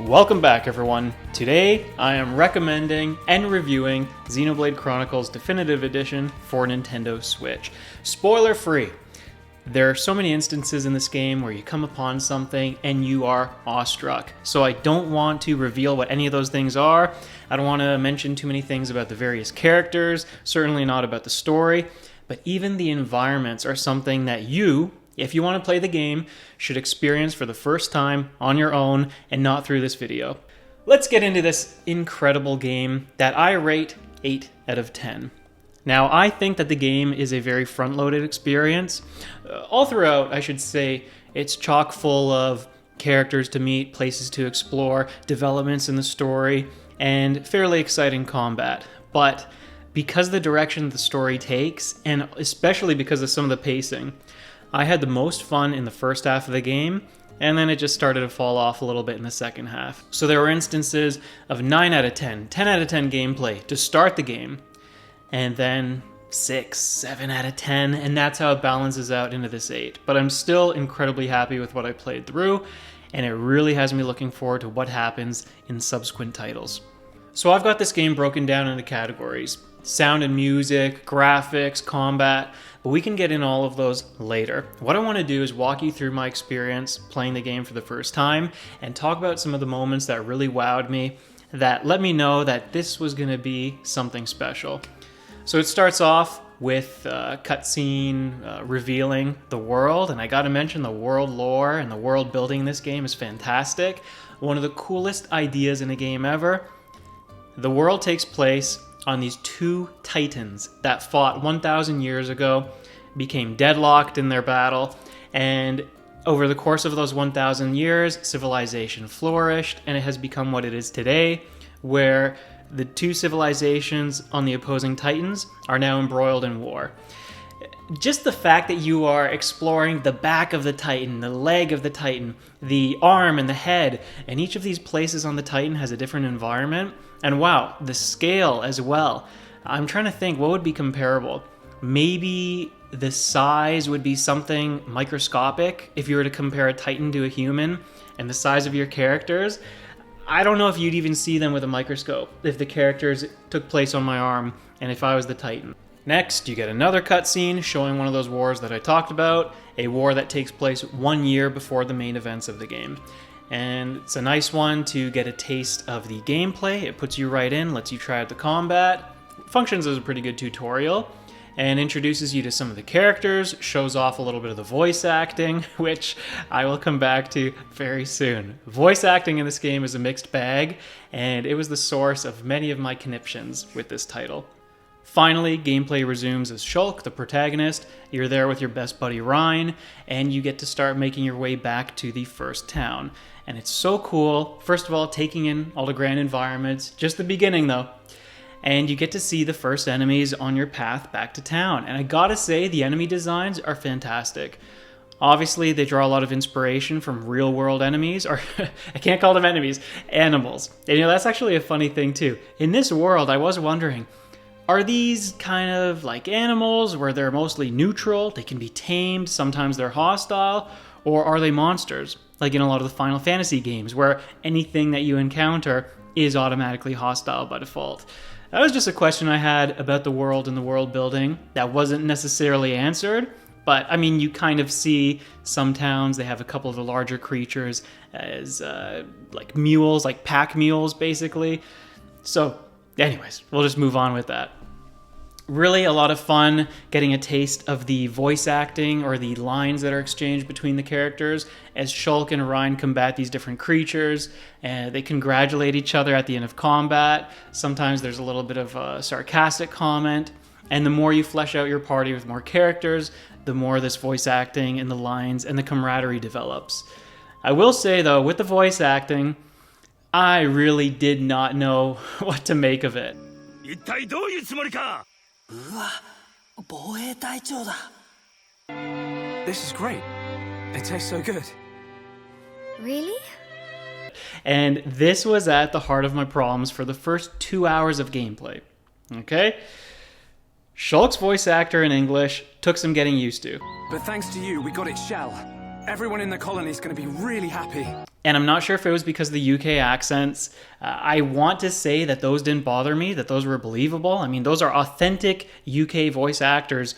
Welcome back, everyone. Today, I am recommending and reviewing Xenoblade Chronicles Definitive Edition for Nintendo Switch. Spoiler free. There are so many instances in this game where you come upon something and you are awestruck. So I don't want to reveal what any of those things are. I don't want to mention too many things about the various characters, certainly not about the story, but even the environments are something that you, if you want to play the game, should experience for the first time on your own and not through this video. Let's get into this incredible game that I rate 8 out of 10. Now, I think that the game is a very front-loaded experience. All throughout, I should say, it's chock full of characters to meet, places to explore, developments in the story, and fairly exciting combat. But because of the direction the story takes, and especially because of some of the pacing, I had the most fun in the first half of the game, and then it just started to fall off a little bit in the second half. So there were instances of 9 out of 10, 10 out of 10 gameplay to start the game, and then 6, 7 out of 10, and that's how it balances out into this 8. But I'm still incredibly happy with what I played through, and it really has me looking forward to what happens in subsequent titles. So I've got this game broken down into categories: sound and music, graphics, combat, but we can get in all of those later. What I want to do is walk you through my experience playing the game for the first time and talk about some of the moments that really wowed me, that let me know that this was going to be something special. So it starts off with a cutscene revealing the world, and I gotta mention the world lore and the world building in this game is fantastic. One of the coolest ideas in a game ever. The world takes place on these two titans that fought 1,000 years ago, became deadlocked in their battle, and over the course of those 1,000 years, civilization flourished, and it has become what it is today, where the two civilizations on the opposing titans are now embroiled in war. Just the fact that you are exploring the back of the titan, the leg of the titan, the arm and the head, and each of these places on the titan has a different environment. And wow, the scale as well. I'm trying to think what would be comparable. Maybe the size would be something microscopic if you were to compare a titan to a human, and the size of your characters. I don't know if you'd even see them with a microscope if the characters took place on my arm and if I was the titan. Next, you get another cutscene showing one of those wars that I talked about, a war that takes place 1 year before the main events of the game. And it's a nice one to get a taste of the gameplay. It puts you right in, lets you try out the combat, functions as a pretty good tutorial, and introduces you to some of the characters, shows off a little bit of the voice acting, which I will come back to very soon. Voice acting in this game is a mixed bag, and it was the source of many of my conniptions with this title. Finally, gameplay resumes as Shulk, the protagonist. You're there with your best buddy Ryan, and you get to start making your way back to the first town. And it's so cool, first of all, taking in all the grand environments, just the beginning though. And you get to see the first enemies on your path back to town. And I gotta say, the enemy designs are fantastic. Obviously, they draw a lot of inspiration from real-world enemies, or I can't call them enemies, animals. And that's actually a funny thing too. In this world, I was wondering, are these kind of like animals where they're mostly neutral, they can be tamed, sometimes they're hostile, or are they monsters? Like in a lot of the Final Fantasy games, where anything that you encounter is automatically hostile by default. That was just a question I had about the world and the world building that wasn't necessarily answered, but I mean, you kind of see some towns, they have a couple of the larger creatures as like mules, like pack mules basically. So anyways, we'll just move on with that. Really a lot of fun getting a taste of the voice acting or the lines that are exchanged between the characters as Shulk and Ryan combat these different creatures, and they congratulate each other at the end of combat. Sometimes there's a little bit of a sarcastic comment, and the more you flesh out your party with more characters, the more this voice acting and the lines and the camaraderie develops. I will say though, with the voice acting, I really did not know what to make of it. This is great. It tastes so good. Really? And this was at the heart of my problems for the first 2 hours of gameplay. Okay? Shulk's voice actor in English took some getting used to. But thanks to you, we got it shell. Everyone in the colony's gonna be really happy. And I'm not sure if it was because of the UK accents. I want to say that those didn't bother me, that those were believable. I mean, those are authentic UK voice actors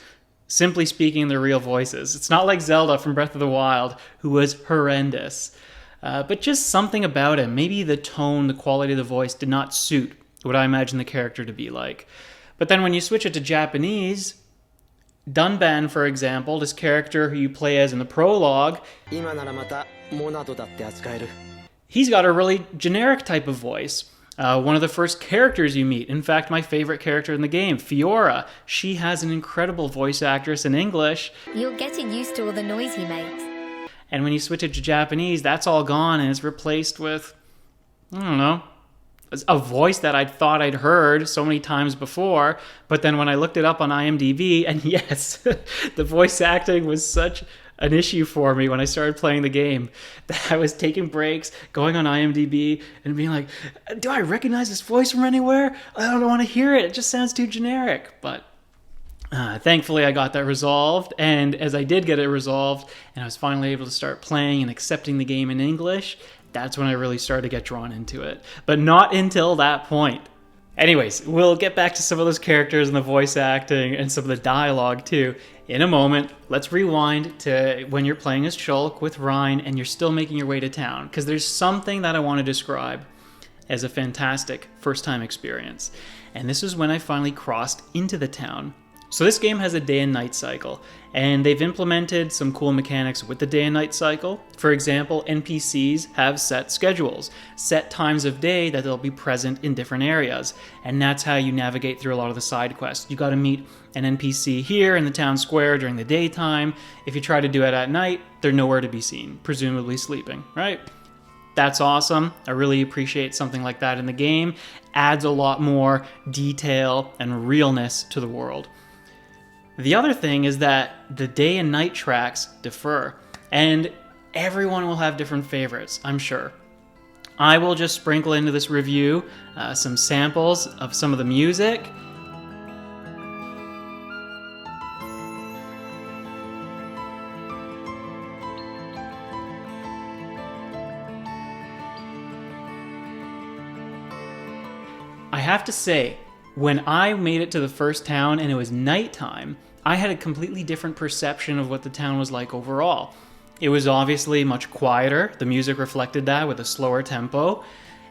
simply speaking their real voices. It's not like Zelda from Breath of the Wild, who was horrendous. But just something about him, maybe the tone, the quality of the voice did not suit what I imagine the character to be like. But then when you switch it to Japanese, Dunban, for example, this character who you play as in the prologue, he's got a really generic type of voice. One of the first characters you meet, in fact, my favorite character in the game, Fiora, she has an incredible voice actress in English. You're getting used to all the noise he makes. And when you switch it to Japanese, that's all gone and it's replaced with, I don't know, a voice that I thought I'd heard so many times before. But then when I looked it up on IMDb, and yes, the voice acting was such an issue for me when I started playing the game that I was taking breaks, going on IMDb and being like, do I recognize this voice from anywhere? I don't want to hear it. It just sounds too generic. But thankfully I got that resolved. And as I did get it resolved and I was finally able to start playing and accepting the game in English, that's when I really started to get drawn into it. But not until that point. Anyways, we'll get back to some of those characters and the voice acting and some of the dialogue too in a moment. Let's rewind to when you're playing as Shulk with Rhine and you're still making your way to town, because there's something that I want to describe as a fantastic first-time experience. And this is when I finally crossed into the town. So this game has a day and night cycle, and they've implemented some cool mechanics with the day and night cycle. For example, NPCs have set schedules, set times of day that they'll be present in different areas, and that's how you navigate through a lot of the side quests. You gotta meet an NPC here in the town square during the daytime. If you try to do it at night, they're nowhere to be seen, presumably sleeping, right? That's awesome. I really appreciate something like that in the game. Adds a lot more detail and realness to the world. The other thing is that the day and night tracks differ, and everyone will have different favorites, I'm sure. I will just sprinkle into this review some samples of some of the music. I have to say, when I made it to the first town and it was nighttime, I had a completely different perception of what the town was like overall. It was obviously much quieter, the music reflected that with a slower tempo,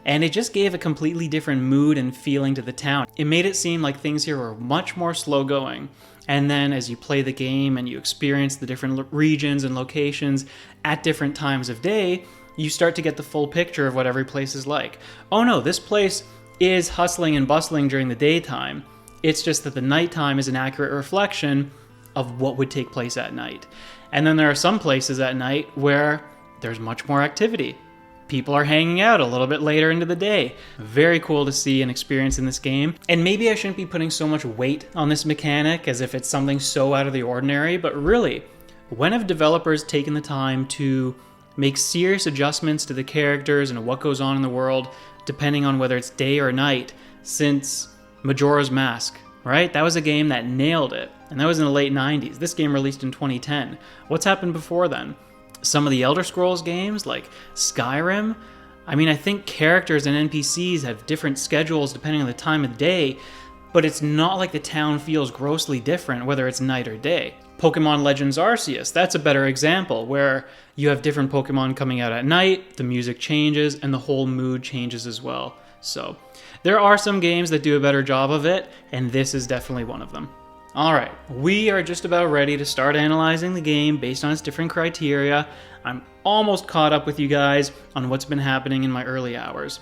and it just gave a completely different mood and feeling to the town. It made it seem like things here were much more slow going. And then as you play the game and you experience the different regions and locations at different times of day, you start to get the full picture of what every place is like. Oh no, this place is hustling and bustling during the daytime. It's just that the nighttime is an accurate reflection of what would take place at night. And then there are some places at night where there's much more activity. People are hanging out a little bit later into the day. Very cool to see and experience in this game. And maybe I shouldn't be putting so much weight on this mechanic as if it's something so out of the ordinary, but really, when have developers taken the time to make serious adjustments to the characters and what goes on in the world, depending on whether it's day or night, since Majora's Mask, right? That was a game that nailed it, and that was in the late 90s. This game released in 2010. What's happened before then? Some of the Elder Scrolls games, like Skyrim, I mean, I think characters and NPCs have different schedules depending on the time of the day, but it's not like the town feels grossly different whether it's night or day. Pokemon Legends Arceus, that's a better example, where you have different Pokemon coming out at night, the music changes, and the whole mood changes as well. So, there are some games that do a better job of it, and this is definitely one of them. Alright, we are just about ready to start analyzing the game based on its different criteria. I'm almost caught up with you guys on what's been happening in my early hours.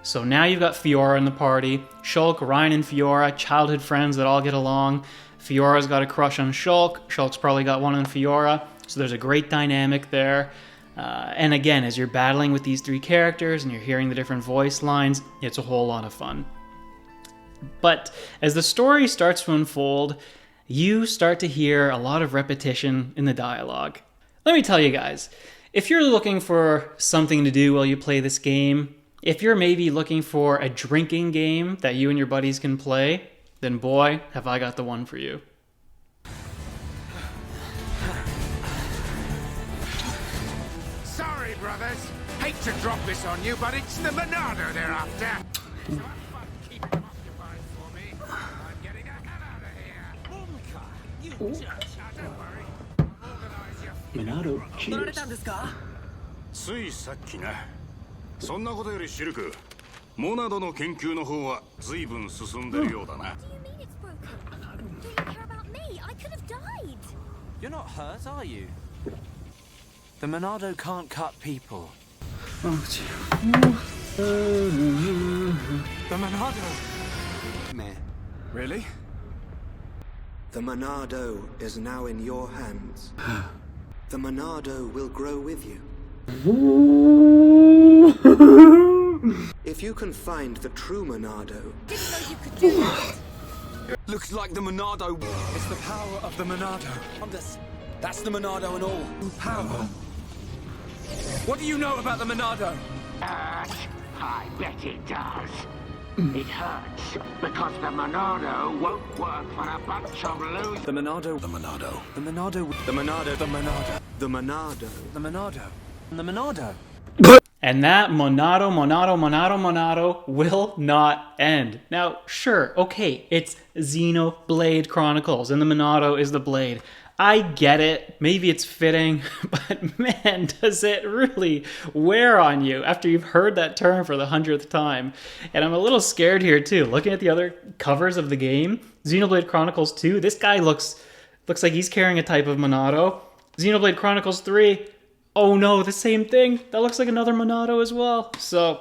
So now you've got Fiora in the party, Shulk, Rhine, and Fiora, childhood friends that all get along. Fiora's got a crush on Shulk, Shulk's probably got one on Fiora, so there's a great dynamic there. And again, as you're battling with these three characters and you're hearing the different voice lines, it's a whole lot of fun. But as the story starts to unfold, you start to hear a lot of repetition in the dialogue. Let me tell you guys, if you're looking for something to do while you play this game, if you're maybe looking for a drinking game that you and your buddies can play, then boy, have I got the one for you. hate to drop this on you, but it's the Monado they're after. So have fun keeping them occupied for me. I'm getting a hell out of here. You just... don't worry. I'll organize your... Monado, cheers. ついさっきな。そんなことよりシルク、モナドの研究の方は随分進んでるようだな。You're not hurt, are you? The Monado can't cut people. The Monado. Meh. Really? The Monado is now in your hands. The Monado will grow with you. If you can find the true Monado... Didn't know you could do that. Looks like the Monado. It's the power of the Monado. That's the Monado and all. Power. What do you know about the Monado? I bet it does. It hurts, because the Monado won't work for a bunch of losers. The Monado. The Monado. The Monado. The Monado. The Monado. The Monado. The Monado. The Monado. And that Monado will not end. Now, sure, okay, it's Xenoblade Chronicles, and the Monado is the blade. I get it, maybe it's fitting, but man, does it really wear on you after you've heard that term for the 100th time. And I'm a little scared here too. Looking at the other covers of the game, Xenoblade Chronicles 2, this guy looks like he's carrying a type of Monado. Xenoblade Chronicles 3, oh no, the same thing. That looks like another Monado as well. So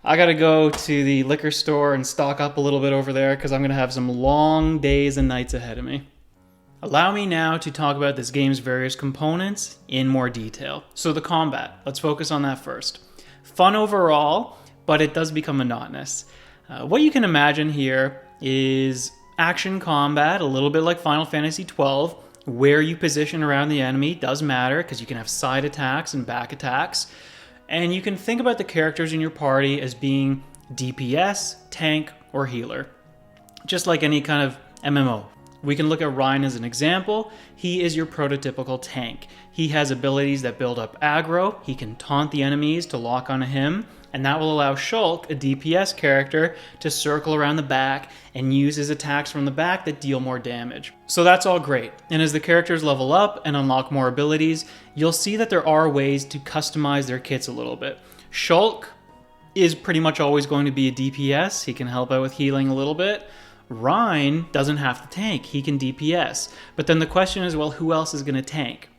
I gotta go to the liquor store and stock up a little bit over there because I'm gonna have some long days and nights ahead of me. Allow me now to talk about this game's various components in more detail. So the combat, let's focus on that first. Fun overall, but it does become monotonous. What you can imagine here is action combat, a little bit like Final Fantasy XII. Where you position around the enemy does matter because you can have side attacks and back attacks. And you can think about the characters in your party as being DPS, tank, or healer. Just like any kind of MMO. We can look at Ryan as an example. He is your prototypical tank. He has abilities that build up aggro. He can taunt the enemies to lock onto him. And that will allow Shulk, a DPS character, to circle around the back and use his attacks from the back that deal more damage. So that's all great. And as the characters level up and unlock more abilities, you'll see that there are ways to customize their kits a little bit. Shulk is pretty much always going to be a DPS. He can help out with healing a little bit. Ryan doesn't have to tank. He can DPS. But then the question is, well, who else is going to tank?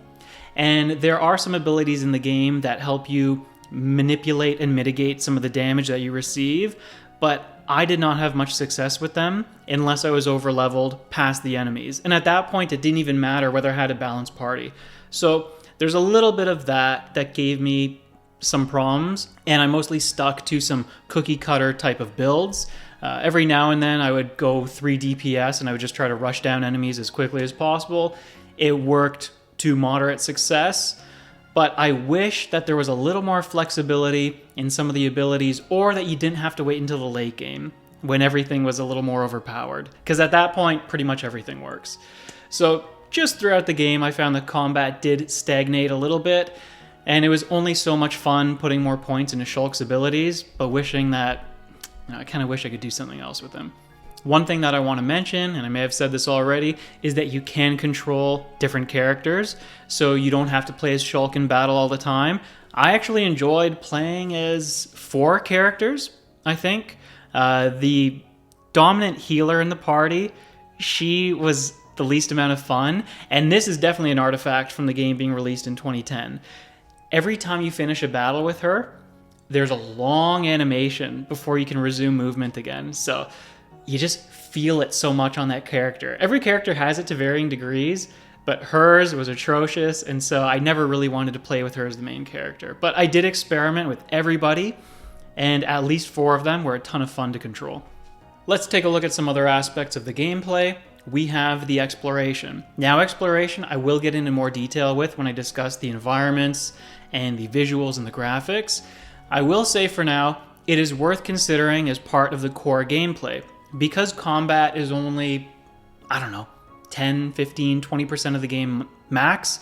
And there are some abilities in the game that help you manipulate and mitigate some of the damage that you receive, but I did not have much success with them unless I was over leveled past the enemies. And at that point, it didn't even matter whether I had a balanced party. So there's a little bit of that gave me some problems, and I mostly stuck to some cookie cutter type of builds. Every now and then I would go 3 DPS and I would just try to rush down enemies as quickly as possible. It worked to moderate success, but I wish that there was a little more flexibility in some of the abilities, or that you didn't have to wait until the late game when everything was a little more overpowered. Because at that point, pretty much everything works. So just throughout the game, I found that combat did stagnate a little bit, and it was only so much fun putting more points into Shulk's abilities, but wishing that, I kind of wish I could do something else with him. One thing that I want to mention, and I may have said this already, is that you can control different characters, so you don't have to play as Shulk in battle all the time. I actually enjoyed playing as 4 characters, I think. The dominant healer in the party, she was the least amount of fun, and this is definitely an artifact from the game being released in 2010. Every time you finish a battle with her, there's a long animation before you can resume movement again. So you just feel it so much on that character. Every character has it to varying degrees, but hers was atrocious, and so I never really wanted to play with her as the main character. But I did experiment with everybody, and at least 4 of them were a ton of fun to control. Let's take a look at some other aspects of the gameplay. We have the exploration. Now, exploration I will get into more detail with when I discuss the environments and the visuals and the graphics. I will say for now, it is worth considering as part of the core gameplay. Because combat is only, 10, 15, 20% of the game max,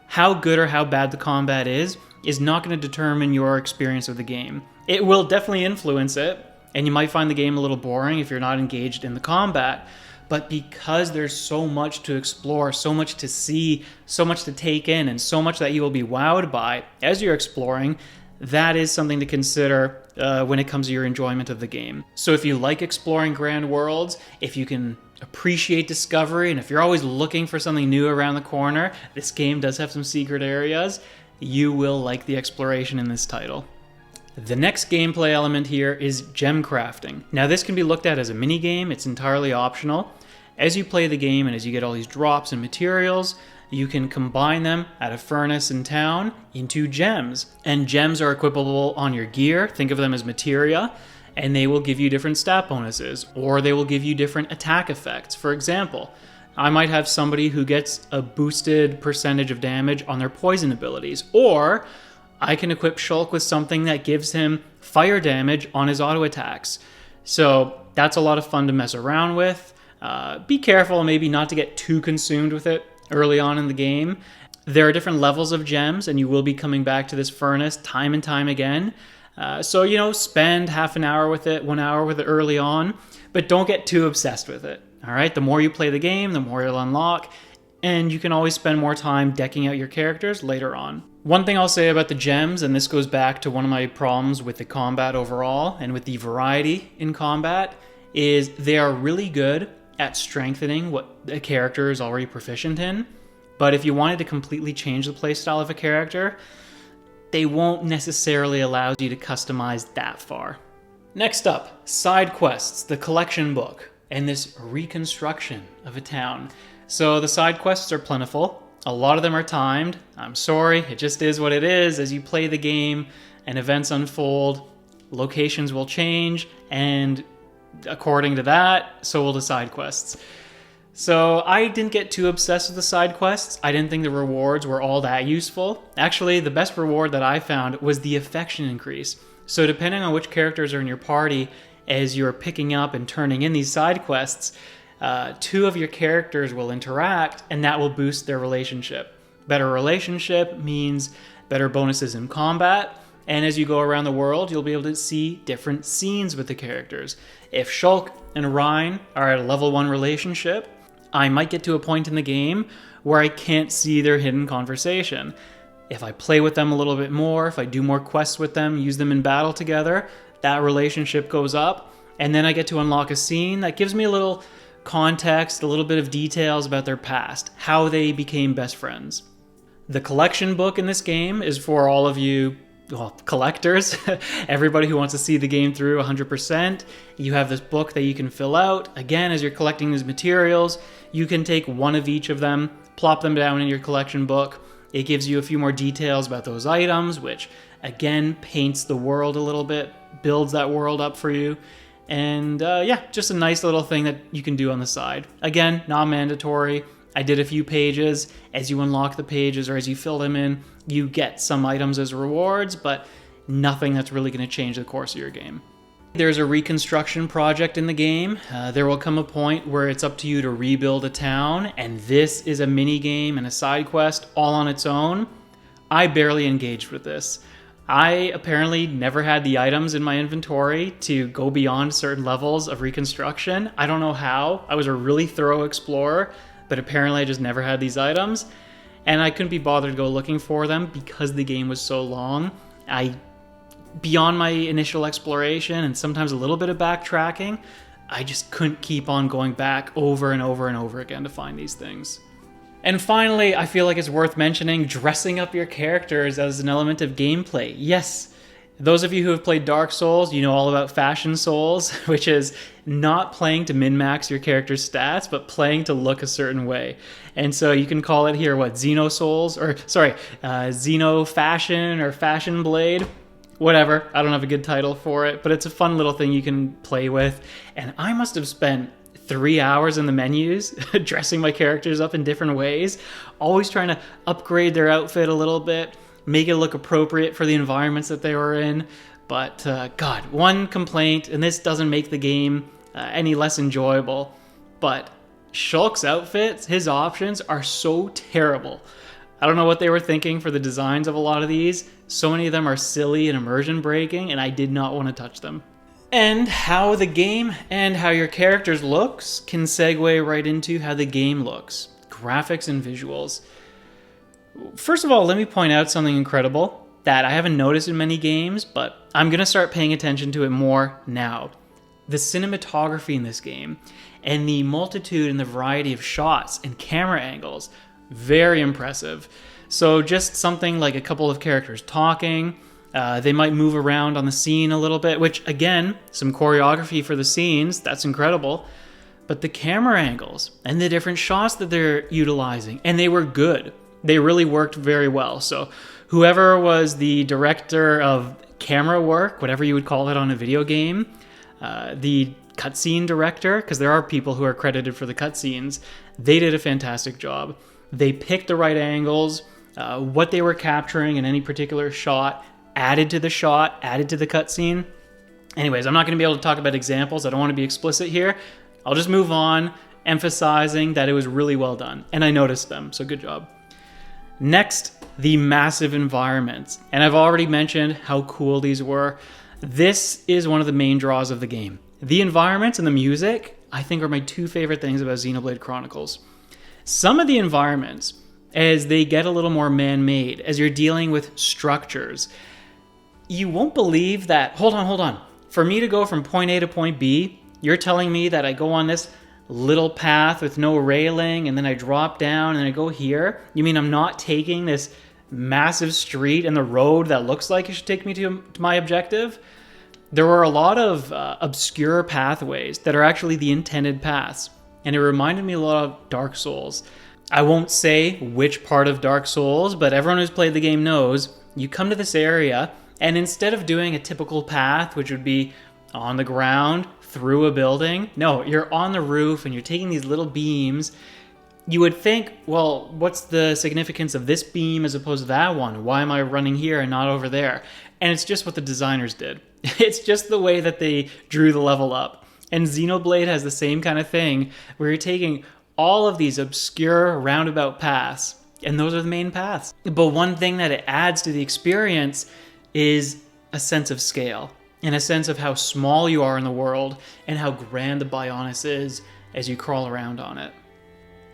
how good or how bad the combat is is not going to determine your experience of the game. It will definitely influence it, and you might find the game a little boring if you're not engaged in the combat. But because there's so much to explore, so much to see, so much to take in, and so much that you will be wowed by as you're exploring, that is something to consider when it comes to your enjoyment of the game. So if you like exploring grand worlds, if you can appreciate discovery, and if you're always looking for something new around the corner, this game does have some secret areas, you will like the exploration in this title. The next gameplay element here is gem crafting. Now this can be looked at as a mini game, it's entirely optional. As you play the game and as you get all these drops and materials, you can combine them at a furnace in town into gems. And gems are equipable on your gear, think of them as materia, and they will give you different stat bonuses, or they will give you different attack effects. For example, I might have somebody who gets a boosted percentage of damage on their poison abilities, or I can equip Shulk with something that gives him fire damage on his auto attacks. So that's a lot of fun to mess around with. Be careful maybe not to get too consumed with it early on in the game. There are different levels of gems, and you will be coming back to this furnace time and time again. So, spend half an hour with it, 1 hour with it early on, but don't get too obsessed with it. All right, the more you play the game, the more you'll unlock, and you can always spend more time decking out your characters later on. One thing I'll say about the gems, and this goes back to one of my problems with the combat overall and with the variety in combat, is they are really good at strengthening what a character is already proficient in. But if you wanted to completely change the playstyle of a character, they won't necessarily allow you to customize that far. Next up, side quests, the collection book, and this reconstruction of a town. So the side quests are plentiful. A lot of them are timed. I'm sorry, it just is what it is. As you play the game and events unfold, locations will change, and according to that, so will the side quests. So I didn't get too obsessed with the side quests. I didn't think the rewards were all that useful. Actually, the best reward that I found was the affection increase. So depending on which characters are in your party, as you're picking up and turning in these side quests, 2 of your characters will interact, and that will boost their relationship. Better relationship means better bonuses in combat, and as you go around the world, you'll be able to see different scenes with the characters. If Shulk and Ryan are at a level 1 relationship, I might get to a point in the game where I can't see their hidden conversation. If I play with them a little bit more, if I do more quests with them, use them in battle together, that relationship goes up, and then I get to unlock a scene that gives me a little context, a little bit of details about their past, how they became best friends. The collection book in this game is for all of you collectors, everybody who wants to see the game through 100%. You have this book that you can fill out. Again, as you're collecting these materials, you can take one of each of them, plop them down in your collection book. It gives you a few more details about those items, which again paints the world a little bit, builds that world up for you. And just a nice little thing that you can do on the side. Again, not mandatory. I did a few pages. As you unlock the pages or as you fill them in, you get some items as rewards, but nothing that's really going to change the course of your game. There's a reconstruction project in the game. There will come a point where it's up to you to rebuild a town, and this is a mini game and a side quest all on its own. I barely engaged with this. I apparently never had the items in my inventory to go beyond certain levels of reconstruction. I don't know how. I was a really thorough explorer, but apparently I just never had these items, and I couldn't be bothered to go looking for them because the game was so long. Beyond my initial exploration and sometimes a little bit of backtracking, I just couldn't keep on going back over and over and over again to find these things. And finally, I feel like it's worth mentioning dressing up your characters as an element of gameplay. Yes, those of you who have played Dark Souls, you know all about Fashion Souls, which is not playing to min-max your character's stats, but playing to look a certain way. And so you can call it here, Xeno Fashion or Fashion Blade. Whatever, I don't have a good title for it, but it's a fun little thing you can play with. And I must have spent 3 hours in the menus dressing my characters up in different ways, always trying to upgrade their outfit a little bit, make it look appropriate for the environments that they were in. But God, one complaint, and this doesn't make the game any less enjoyable, but Shulk's outfits, his options are so terrible. I don't know what they were thinking for the designs of a lot of these. So many of them are silly and immersion breaking, and I did not want to touch them. And how the game and how your characters looks can segue right into how the game looks. Graphics and visuals. First of all, let me point out something incredible that I haven't noticed in many games, but I'm going to start paying attention to it more now. The cinematography in this game and the multitude and the variety of shots and camera angles, very impressive. So just something like a couple of characters talking, they might move around on the scene a little bit, which again, some choreography for the scenes, that's incredible. But the camera angles and the different shots that they're utilizing, and they were good. They really worked very well. So whoever was the director of camera work, whatever you would call it on a video game, the cutscene director, because there are people who are credited for the cutscenes, they did a fantastic job. They picked the right angles, what they were capturing in any particular shot, added to the shot, added to the cutscene. Anyways, I'm not going to be able to talk about examples. I don't want to be explicit here. I'll just move on, emphasizing that it was really well done. And I noticed them, so good job. Next, the massive environments. And I've already mentioned how cool these were. This is one of the main draws of the game. The environments and the music, I think, are my two favorite things about Xenoblade Chronicles. Some of the environments, as they get a little more man-made, as you're dealing with structures, you won't believe that... Hold on. For me to go from point A to point B, you're telling me that I go on this little path with no railing, and then I drop down and I go here? You mean I'm not taking this massive street and the road that looks like it should take me to my objective? There were a lot of obscure pathways that are actually the intended paths, and it reminded me a lot of Dark Souls. I won't say which part of Dark Souls, but everyone who's played the game knows you come to this area, and instead of doing a typical path, which would be on the ground, through a building, no, you're on the roof and you're taking these little beams. You would think, well, what's the significance of this beam as opposed to that one? Why am I running here and not over there? And it's just what the designers did. It's just the way that they drew the level up. And Xenoblade has the same kind of thing, where you're taking all of these obscure roundabout paths, and those are the main paths. But one thing that it adds to the experience is a sense of scale, and a sense of how small you are in the world, and how grand the Bionis is as you crawl around on it.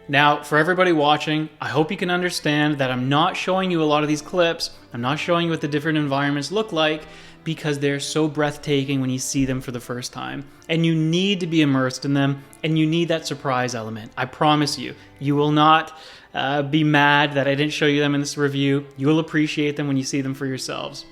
Now, for everybody watching, I hope you can understand that I'm not showing you a lot of these clips. I'm not showing you what the different environments look like, because they're so breathtaking when you see them for the first time. And you need to be immersed in them, and you need that surprise element. I promise you, you will not be mad that I didn't show you them in this review. You will appreciate them when you see them for yourselves.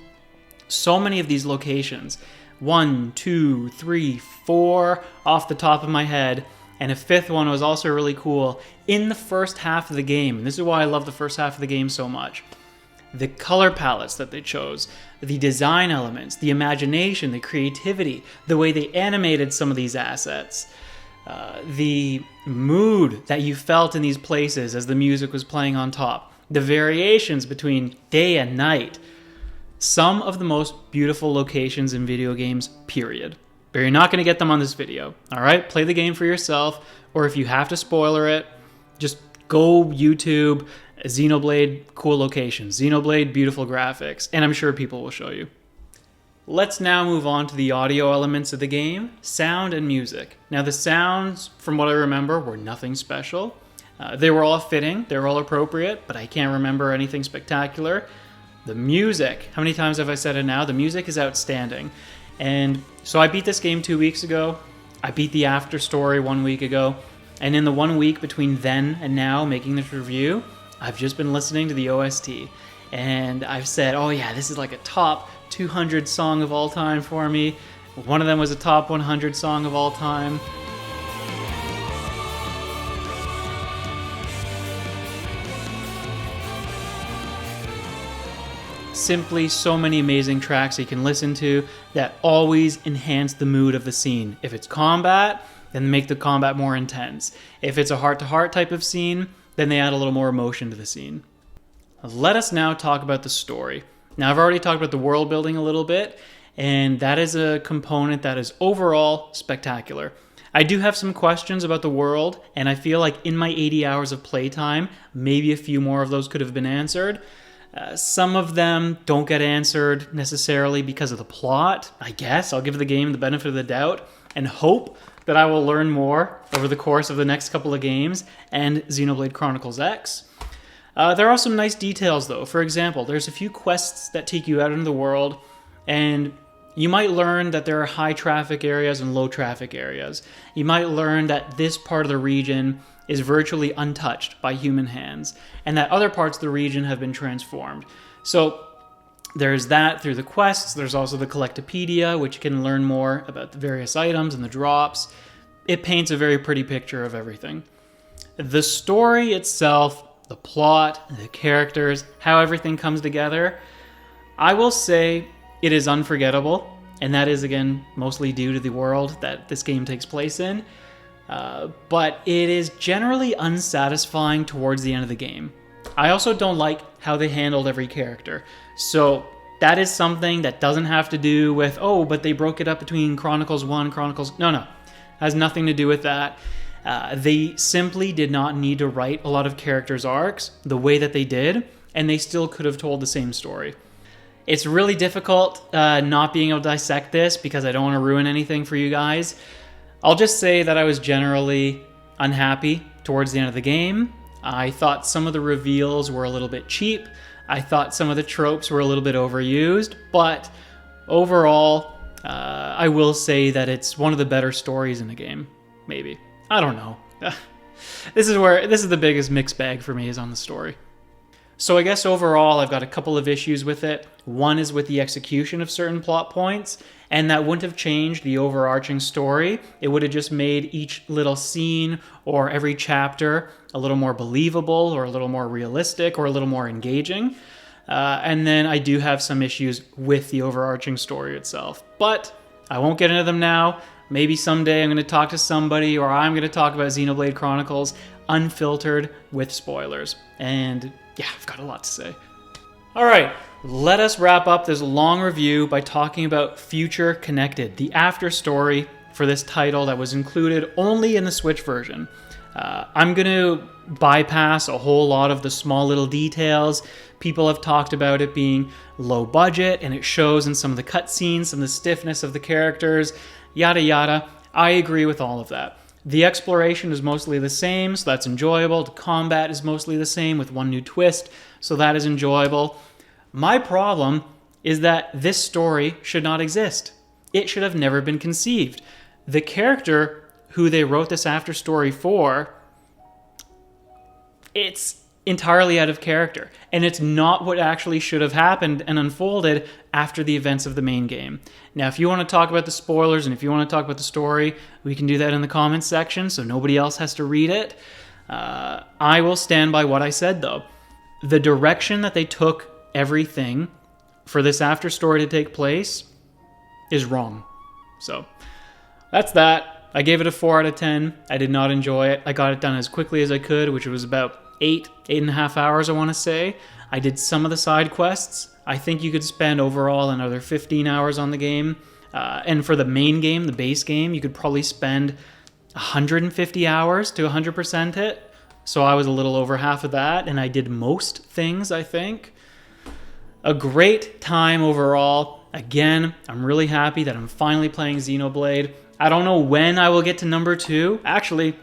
So many of these locations, 1, 2, 3, 4 off the top of my head, and a fifth one was also really cool in the first half of the game. And this is why I love the first half of the game so much. The color palettes that they chose, the design elements, the imagination, the creativity, the way they animated some of these assets, the mood that you felt in these places as the music was playing on top, the variations between day and night. Some of the most beautiful locations in video games, period. But you're not going to get them on this video, all right? Play the game for yourself, or if you have to spoiler it, just go YouTube, Xenoblade, cool locations, Xenoblade, beautiful graphics, and I'm sure people will show you. Let's now move on to the audio elements of the game, sound and music. Now the sounds, from what I remember, were nothing special. They were all fitting, they were all appropriate, but I can't remember anything spectacular. The music, how many times have I said it now? The music is outstanding. And so I beat this game 2 weeks ago. I beat the after story 1 week ago. And in the 1 week between then and now making this review, I've just been listening to the OST. And I've said, oh yeah, this is like a top 200 song of all time for me. One of them was a top 100 song of all time. Simply so many amazing tracks you can listen to that always enhance the mood of the scene. If it's combat, then make the combat more intense. If it's a heart-to-heart type of scene, then they add a little more emotion to the scene. Let us now talk about the story. Now, I've already talked about the world building a little bit, and that is a component that is overall spectacular. I do have some questions about the world, and I feel like in my 80 hours of playtime, maybe a few more of those could have been answered. Some of them don't get answered necessarily because of the plot, I guess. I'll give the game the benefit of the doubt and hope that I will learn more over the course of the next couple of games and Xenoblade Chronicles X. There are some nice details, though. For example, there's a few quests that take you out into the world, and you might learn that there are high traffic areas and low traffic areas. You might learn that this part of the region is virtually untouched by human hands, and that other parts of the region have been transformed. So there's that through the quests. There's also the Collectopedia, which can learn more about the various items and the drops. It paints a very pretty picture of everything. The story itself, the plot, the characters, how everything comes together, I will say it is unforgettable, and that is, again, mostly due to the world that this game takes place in. But it is generally unsatisfying towards the end of the game. I also don't like how they handled every character. So that is something that doesn't have to do with, oh, but they broke it up between Chronicles 1, Chronicles... No. Has nothing to do with that. They simply did not need to write a lot of characters' arcs the way that they did, and they still could have told the same story. It's really difficult not being able to dissect this because I don't want to ruin anything for you guys. I'll just say that I was generally unhappy towards the end of the game. I thought some of the reveals were a little bit cheap. I thought some of the tropes were a little bit overused, but overall, I will say that it's one of the better stories in the game. Maybe. I don't know. This is the biggest mixed bag for me, is on the story. So I guess overall, I've got a couple of issues with it. One is with the execution of certain plot points, and that wouldn't have changed the overarching story. It would have just made each little scene or every chapter a little more believable or a little more realistic or a little more engaging. And then I do have some issues with the overarching story itself. But I won't get into them now. Maybe someday I'm going to talk to somebody, or I'm going to talk about Xenoblade Chronicles unfiltered with spoilers. And yeah, I've got a lot to say. All right, let us wrap up this long review by talking about Future Connected, the after story for this title that was included only in the Switch version. I'm going to bypass a whole lot of the small little details. People have talked about it being low budget, and it shows in some of the cutscenes and the stiffness of the characters, yada yada. I agree with all of that. The exploration is mostly the same, so that's enjoyable. The combat is mostly the same with one new twist, so that is enjoyable. My problem is that this story should not exist. It should have never been conceived. The character who they wrote this after story for, it's entirely out of character, and it's not what actually should have happened and unfolded after the events of the main game. Now, if you want to talk about the spoilers and if you want to talk about the story, we can do that in the comments section so nobody else has to read it. I will stand by what I said, though. The direction that they took everything for this after story to take place is wrong. So that's that. I gave it a 4 out of 10. I did not enjoy it. I got it done as quickly as I could, which was about 8.5 hours, I want to say. I did some of the side quests. I think you could spend overall another 15 hours on the game. And for the main game, the base game, you could probably spend 150 hours to 100% it. So I was a little over half of that, and I did most things, I think. A great time overall. Again, I'm really happy that I'm finally playing Xenoblade. I don't know when I will get to number 2. Actually,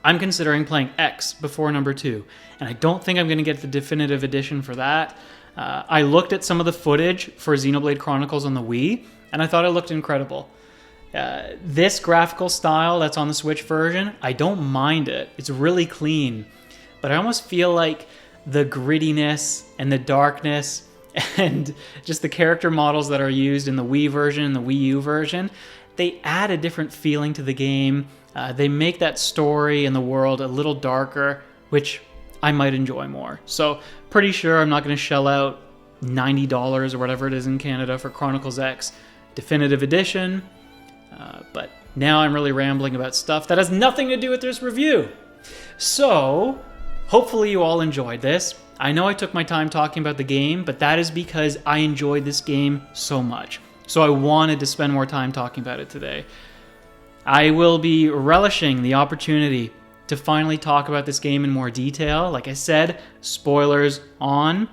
I'm considering playing X before number 2, and I don't think I'm going to get the definitive edition for that. I looked at some of the footage for Xenoblade Chronicles on the Wii, and I thought it looked incredible. This graphical style that's on the Switch version, I don't mind it. It's really clean, but I almost feel like the grittiness and the darkness and just the character models that are used in the Wii version and the Wii U version, they add a different feeling to the game. They make that story and the world a little darker, which I might enjoy more. So pretty sure I'm not going to shell out $90 or whatever it is in Canada for Chronicles X Definitive Edition. But now I'm really rambling about stuff that has nothing to do with this review. So hopefully you all enjoyed this. I know I took my time talking about the game, but that is because I enjoyed this game so much. So I wanted to spend more time talking about it today. I will be relishing the opportunity to finally talk about this game in more detail. Like I said, spoilers on,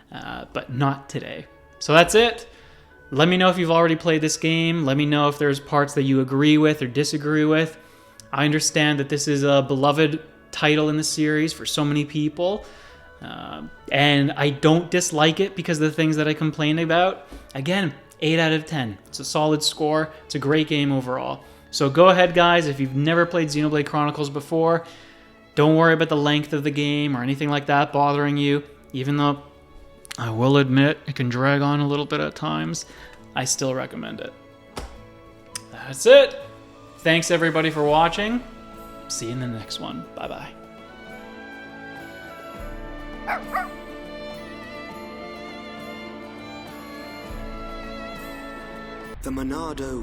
but not today. So that's it. Let me know if you've already played this game. Let me know if there's parts that you agree with or disagree with. I understand that this is a beloved title in the series for so many people, and I don't dislike it because of the things that I complained about. Again, 8 out of 10. It's a solid score. It's a great game overall. So go ahead, guys, if you've never played Xenoblade Chronicles before, don't worry about the length of the game or anything like that bothering you, even though I will admit it can drag on a little bit at times. I still recommend it. That's it. Thanks, everybody, for watching. See you in the next one. Bye-bye. The Monado